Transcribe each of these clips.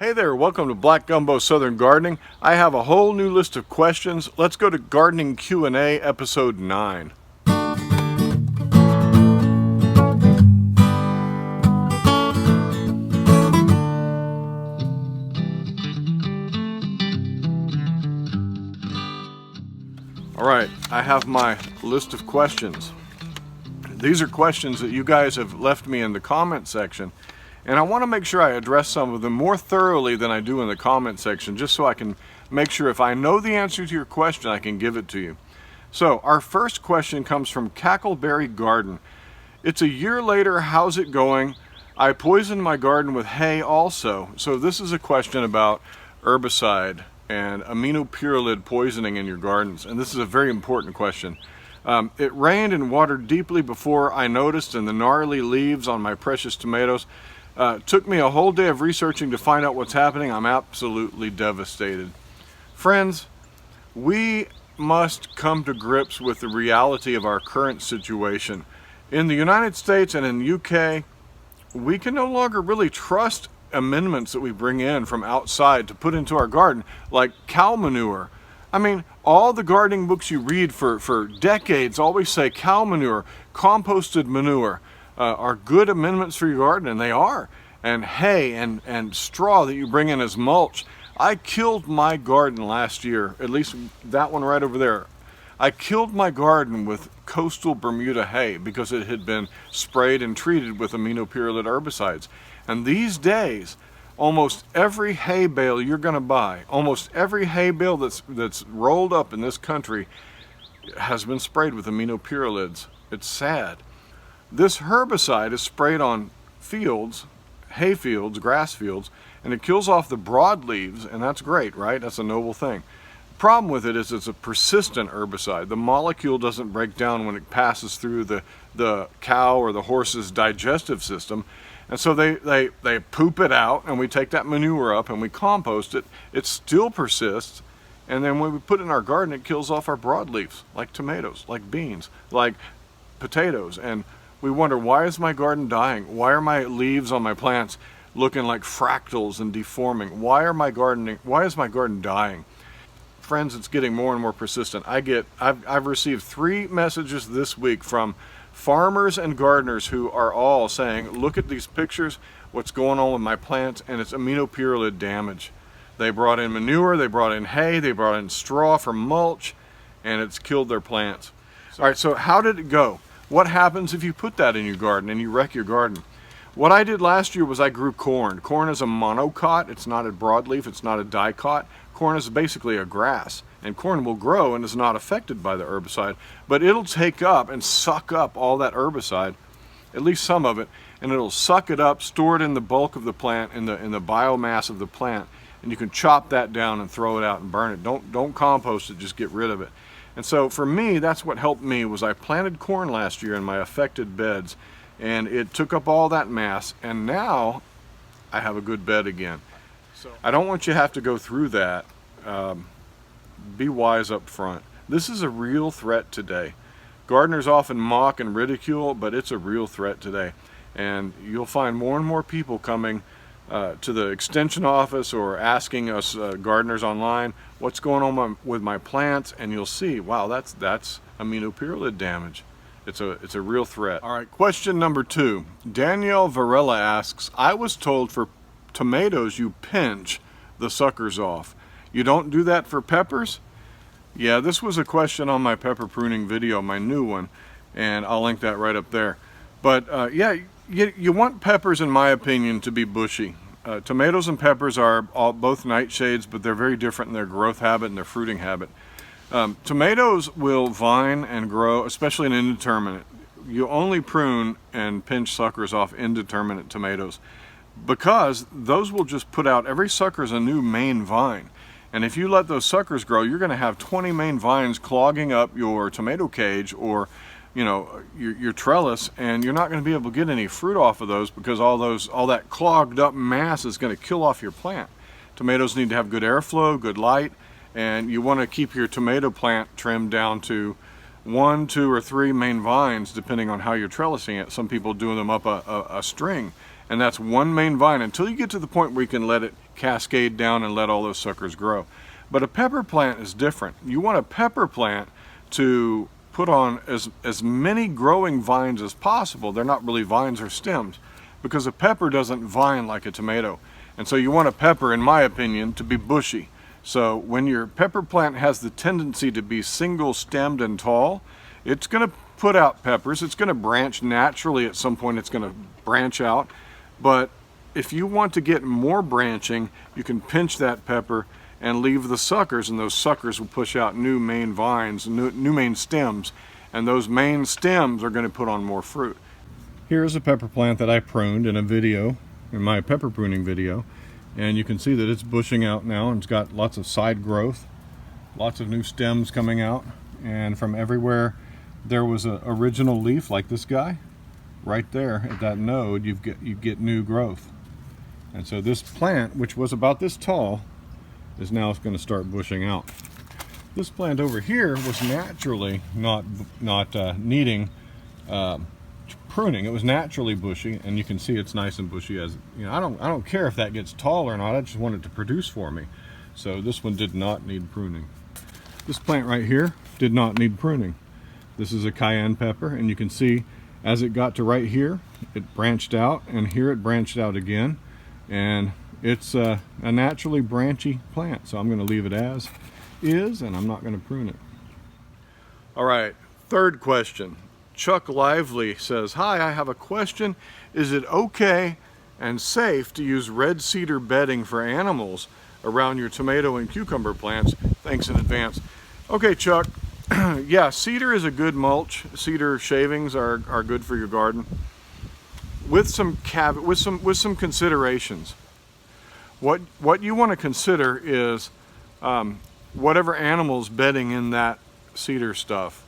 Hey there, welcome to Black Gumbo Southern Gardening. I have a whole new list of questions. Let's go to Gardening Q&A episode 9. Alright, I have my list of questions. These are questions that you guys have left me in the comment section, and I want to make sure I address some of them more thoroughly than I do in the comment section, just so I can make sure if I know the answer to your question, I can give it to you. So our first question comes from Cackleberry Garden. It's a year later, how's it going? I poisoned my garden with hay also. So this is a question about herbicide and aminopyrrolid poisoning in your gardens, and this is a very important question. It rained and watered deeply before I noticed, and the gnarly leaves on my precious tomatoes. Took me a whole day of researching to find out what's happening. I'm absolutely devastated. Friends, we must come to grips with the reality of our current situation. In the United States and in the UK, we can no longer really trust amendments that we bring in from outside to put into our garden, like cow manure. I mean, all the gardening books you read for decades always say cow manure, composted manure, are good amendments for your garden, and they are. And hay and straw that you bring in as mulch. I killed my garden last year, at least that one right over there. I killed my garden with coastal Bermuda hay because it had been sprayed and treated with aminopyrrolid herbicides. And these days, almost every hay bale you're going to buy, almost every hay bale that's rolled up in this country has been sprayed with aminopyrrolids. It's sad. This herbicide is sprayed on fields, hay fields, grass fields, and it kills off the broadleaves, and that's great, right? That's a noble thing. The problem with it is it's a persistent herbicide. The molecule doesn't break down when it passes through the cow or the horse's digestive system, and so they poop it out, and we take that manure up and we compost it. It still persists, and then when we put it in our garden, it kills off our broadleaves, like tomatoes, like beans, like potatoes, and we wonder, why is my garden dying? Why are my leaves on my plants looking like fractals and deforming? Why is my garden dying? Friends, it's getting more and more persistent. I've received 3 messages this week from farmers and gardeners who are all saying, look at these pictures, what's going on with my plants, and it's aminopyrrolid damage. They brought in manure, they brought in hay, they brought in straw for mulch, and it's killed their plants. All right, so how did it go? What happens if you put that in your garden and you wreck your garden? What I did last year was I grew corn. Corn is a monocot. It's not a broadleaf. It's not a dicot. Corn is basically a grass, and corn will grow and is not affected by the herbicide, but it'll take up and suck up all that herbicide, at least some of it, and it'll suck it up, store it in the bulk of the plant, in the biomass of the plant, and you can chop that down and throw it out and burn it. Don't compost it, just get rid of it. And so for me, that's what helped me, was I planted corn last year in my affected beds, and it took up all that mass, and now I have a good bed again. So I don't want you to have to go through that. Be wise up front. This is a real threat today. Gardeners often mock and ridicule, but it's a real threat today. And you'll find more and more people coming to the extension office or asking us gardeners online, what's going on with my plants, and you'll see, wow, that's aminopyrrolid damage. It's a real threat. All right, question number 2. Danielle Varela asks, I was told for tomatoes you pinch the suckers off. You don't do that for peppers? Yeah, this was a question on my pepper pruning video, my new one, and I'll link that right up there. But yeah, you want peppers, in my opinion, to be bushy. Tomatoes and peppers are both nightshades, but they're very different in their growth habit and their fruiting habit. Tomatoes will vine and grow, especially in indeterminate. You only prune and pinch suckers off indeterminate tomatoes, because those will just put out, every sucker is a new main vine. And if you let those suckers grow, you're going to have 20 main vines clogging up your tomato cage or your trellis, and you're not going to be able to get any fruit off of those, because all that clogged up mass is going to kill off your plant. Tomatoes need to have good airflow, good light, and you want to keep your tomato plant trimmed down to 1, 2, or 3 main vines, depending on how you're trellising it. Some people do them up a string, and that's 1 main vine until you get to the point where you can let it cascade down and let all those suckers grow. But a pepper plant is different. You want a pepper plant to put on as many growing vines as possible. They're not really vines or stems, because a pepper doesn't vine like a tomato. And so you want a pepper, in my opinion, to be bushy. So when your pepper plant has the tendency to be single stemmed and tall, it's going to put out peppers. It's going to branch naturally. At some point it's going to branch out. But if you want to get more branching, you can pinch that pepper and leave the suckers, and those suckers will push out new main vines, new main stems, and those main stems are going to put on more fruit. Here's a pepper plant that I pruned in a video, in my pepper pruning video, and you can see that it's bushing out now, and it's got lots of side growth, lots of new stems coming out, and from everywhere there was an original leaf like this guy, right there at that node, you get new growth. And so this plant, which was about this tall, is now going to start bushing out. This plant over here was naturally not needing pruning. It was naturally bushy, and you can see it's nice and bushy. As you know, I don't care if that gets tall or not. I just want it to produce for me. So this one did not need pruning. This plant right here did not need pruning. This is a cayenne pepper, and you can see as it got to right here, it branched out, and here it branched out again, and it's a naturally branchy plant, so I'm going to leave it as is, and I'm not going to prune it. All right, third question. Chuck Lively says, "Hi, I have a question. Is it okay and safe to use red cedar bedding for animals around your tomato and cucumber plants? Thanks in advance." Okay, Chuck. Yeah, cedar is a good mulch. Cedar shavings are good for your garden, with some considerations. What you want to consider is whatever animal's bedding in that cedar stuff.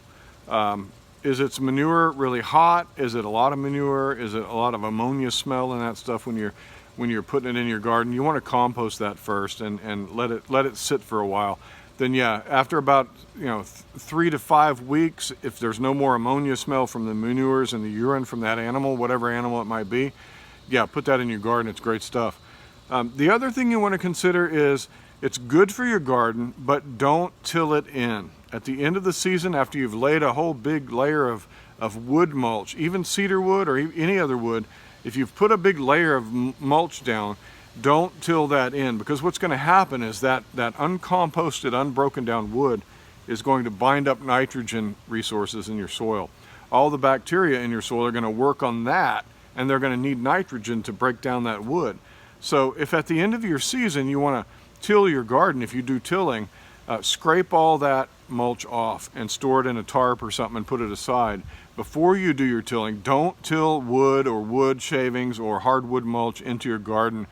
Is its manure really hot? Is it a lot of manure? Is it a lot of ammonia smell in that stuff when you're putting it in your garden? You want to compost that first and let it sit for a while. Then yeah, after about 3 to 5 weeks, if there's no more ammonia smell from the manures and the urine from that animal, whatever animal it might be, yeah, put that in your garden. It's great stuff. The other thing you want to consider is it's good for your garden, but don't till it in. At the end of the season, after you've laid a whole big layer of wood mulch, even cedar wood or any other wood, if you've put a big layer of mulch down, don't till that in, because what's going to happen is that uncomposted, unbroken down wood is going to bind up nitrogen resources in your soil. All the bacteria in your soil are going to work on that, and they're going to need nitrogen to break down that wood. So if at the end of your season you want to till your garden, if you do tilling, scrape all that mulch off and store it in a tarp or something and put it aside. Before you do your tilling, don't till wood or wood shavings or hardwood mulch into your garden.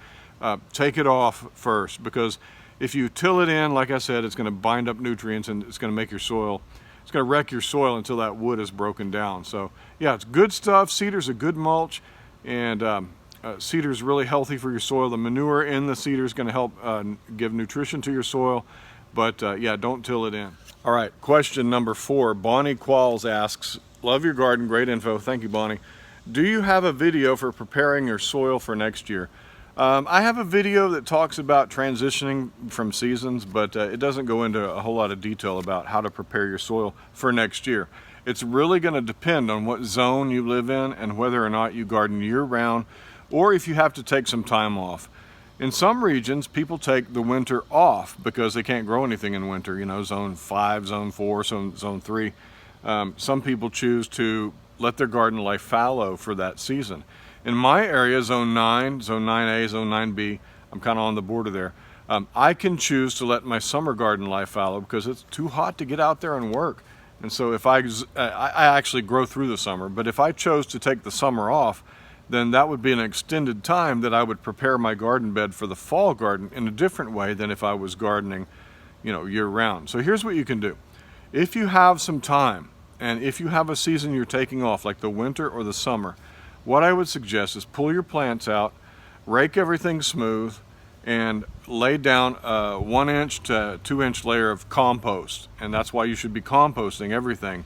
Take it off first, because if you till it in, like I said, it's going to bind up nutrients and it's going to make your soil, it's going to wreck your soil until that wood is broken down. So yeah, it's good stuff. Cedar's a good mulch, and cedar is really healthy for your soil. The manure in the cedar is going to help give nutrition to your soil, but yeah, don't till it in. All right, question number 4. Bonnie Qualls asks, "Love your garden, great info." Thank you, Bonnie. "Do you have a video for preparing your soil for next year?" I have a video that talks about transitioning from seasons, but it doesn't go into a whole lot of detail about how to prepare your soil for next year. It's really going to depend on what zone you live in and whether or not you garden year-round, or if you have to take some time off. In some regions, people take the winter off because they can't grow anything in winter, zone 5, zone 4, zone 3. Some people choose to let their garden lie fallow for that season. In my area, zone 9, zone 9A, zone 9B, I'm kind of on the border there, I can choose to let my summer garden lie fallow because it's too hot to get out there and work. And so if I actually grow through the summer, but if I chose to take the summer off, then that would be an extended time that I would prepare my garden bed for the fall garden in a different way than if I was gardening, year-round. So here's what you can do. If you have some time, and if you have a season you're taking off, like the winter or the summer, what I would suggest is pull your plants out, rake everything smooth, and lay down a 1-inch to 2-inch layer of compost. And that's why you should be composting everything,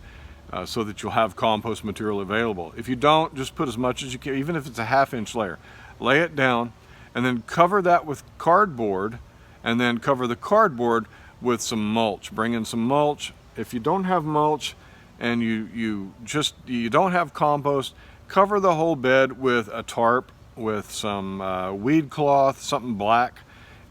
so that you'll have compost material available. If you don't, just put as much as you can, even if it's a 1/2-inch layer. Lay it down and then cover that with cardboard, and then cover the cardboard with some mulch. Bring in some mulch. If you don't have mulch and you don't have compost, cover the whole bed with a tarp with some weed cloth, something black,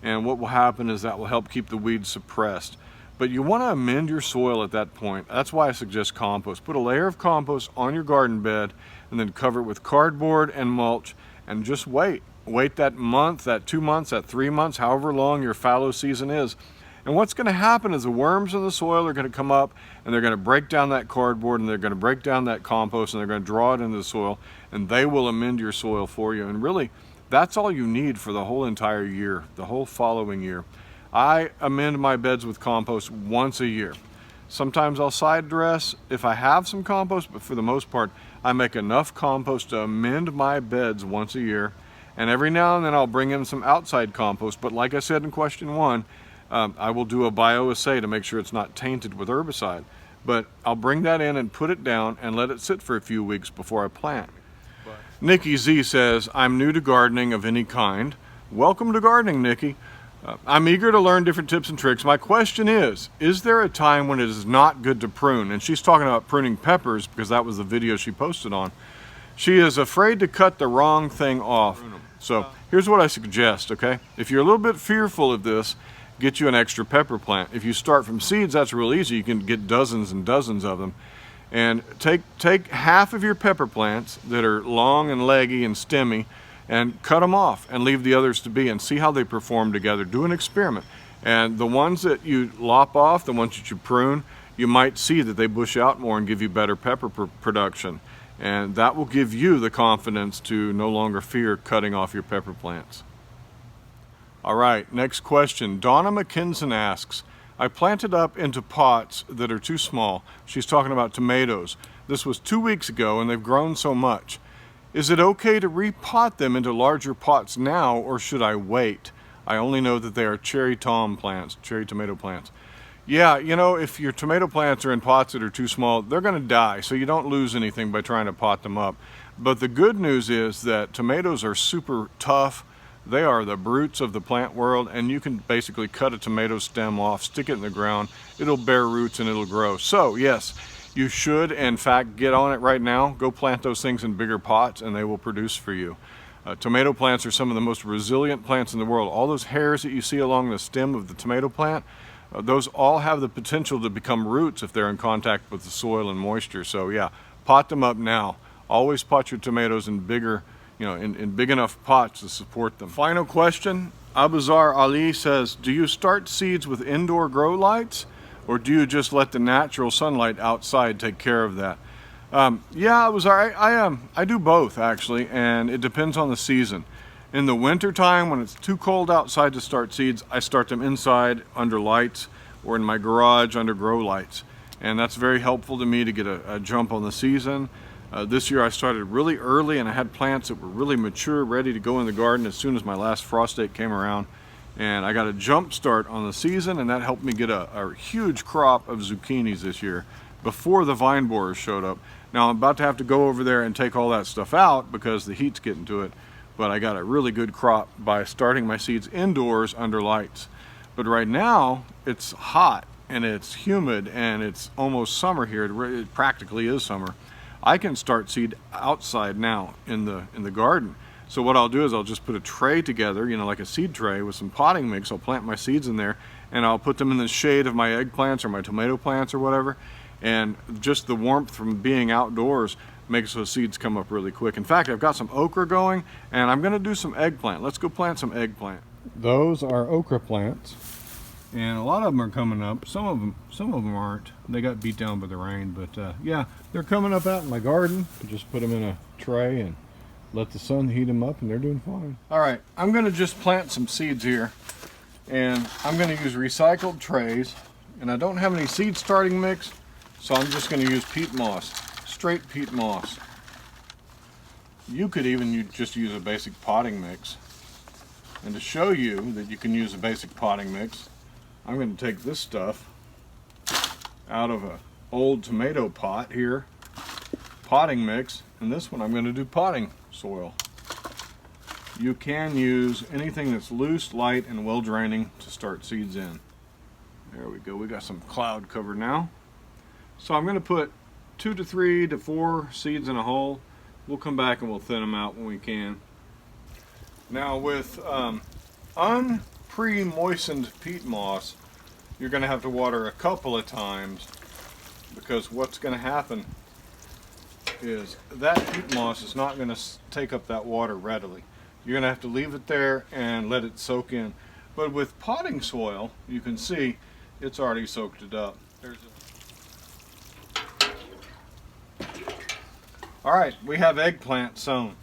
and what will happen is that will help keep the weeds suppressed. But you want to amend your soil at that point. That's why I suggest compost. Put a layer of compost on your garden bed and then cover it with cardboard and mulch, and just wait. Wait that month, that 2 months, that 3 months, however long your fallow season is. And what's going to happen is the worms in the soil are going to come up and they're going to break down that cardboard and they're going to break down that compost and they're going to draw it into the soil, and they will amend your soil for you. And really, that's all you need for the whole entire year, the whole following year. I amend my beds with compost once a year. Sometimes I'll side dress if I have some compost, but for the most part, I make enough compost to amend my beds once a year. And every now and then I'll bring in some outside compost, but like I said in question 1, I will do a bioassay to make sure it's not tainted with herbicide. But I'll bring that in and put it down and let it sit for a few weeks before I plant. Nikki Z says, I'm new to gardening of any kind. Welcome to gardening, Nikki. I'm eager to learn different tips and tricks. My question is there a time when it is not good to prune? And she's talking about pruning peppers because that was the video she posted on. She is afraid to cut the wrong thing off. So here's what I suggest, okay? If you're a little bit fearful of this, get you an extra pepper plant. If you start from seeds, that's real easy. You can get dozens and dozens of them. And take half of your pepper plants that are long and leggy and stemmy and cut them off and leave the others to be and see how they perform together. Do an experiment. And the ones that you lop off, the ones that you prune, you might see that they bush out more and give you better pepper production. And that will give you the confidence to no longer fear cutting off your pepper plants. All right, next question. Donna McKinson asks, I planted up into pots that are too small. She's talking about tomatoes. This was 2 weeks ago and they've grown so much. Is it okay to repot them into larger pots now, or should I wait? I only know that they are cherry tomato plants. Yeah, you know, if your tomato plants are in pots that are too small, they're going to die, so you don't lose anything by trying to pot them up. But the good news is that tomatoes are super tough. They are the brutes of the plant world, and you can basically cut a tomato stem off, stick it in the ground, it'll bear roots and it'll grow. So yes, you should in fact get on it right now. Go plant those things in bigger pots and they will produce for you. Tomato plants are some of the most resilient plants in the world. All those hairs that you see along the stem of the tomato plant, those all have the potential to become roots if they're in contact with the soil and moisture. So yeah, pot them up now. Always pot your tomatoes in bigger, in big enough pots to support them. Final question. Abuzar Ali says, do you start seeds with indoor grow lights, or do you just let the natural sunlight outside take care of that? Yeah, Abuzar, I do both actually, and it depends on the season. In the winter time, when it's too cold outside to start seeds, I start them inside under lights or in my garage under grow lights. And that's very helpful to me to get a jump on the season. This year I started really early and I had plants that were really mature, ready to go in the garden as soon as my last frost date came around. And I got a jump start on the season, and that helped me get a huge crop of zucchinis this year before the vine borers showed up. Now I'm about to have to go over there and take all that stuff out because the heat's getting to it. But I got a really good crop by starting my seeds indoors under lights. But right now it's hot and it's humid and it's almost summer here. It practically is summer. I can start seed outside now in the garden. So what I'll do is I'll just put a tray together, like a seed tray with some potting mix. I'll plant my seeds in there and I'll put them in the shade of my eggplants or my tomato plants or whatever. And just the warmth from being outdoors makes those seeds come up really quick. In fact, I've got some okra going and I'm gonna do some eggplant. Let's go plant some eggplant. Those are okra plants and a lot of them are coming up. Some of them aren't. They got beat down by the rain, but yeah, they're coming up out in my garden. Just put them in a tray and let the sun heat them up and they're doing fine. All right, I'm gonna just plant some seeds here and I'm gonna use recycled trays, and I don't have any seed starting mix, so I'm just gonna use peat moss. Straight peat moss. You could even just use a basic potting mix. And to show you that you can use a basic potting mix, I'm going to take this stuff out of an old tomato pot here, potting mix, and this one I'm going to do potting soil. you can use anything that's loose, light, and well draining to start seeds in. There we go, we got some cloud cover now. So I'm going to put 2 to 3 to 4 seeds in a hole. We'll come back and we'll thin them out when we can. Now with unpre-moistened peat moss, you're going to have to water a couple of times, because what's going to happen is that peat moss is not going to take up that water readily. You're going to have to leave it there and let it soak in. But with potting soil, you can see it's already soaked it up. Alright, we have eggplant sown.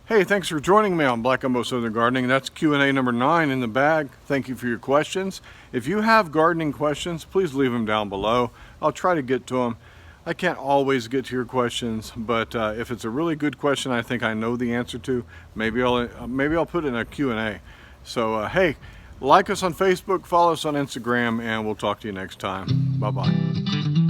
Hey, thanks for joining me on Black Gumbo Southern Gardening. That's Q&A number 9 in the bag. Thank you for your questions. If you have gardening questions, please leave them down below. I'll try to get to them. I can't always get to your questions, but if it's a really good question I think I know the answer to, maybe I'll put it in a Q&A. So hey, like us on Facebook, follow us on Instagram, and we'll talk to you next time. Bye-bye.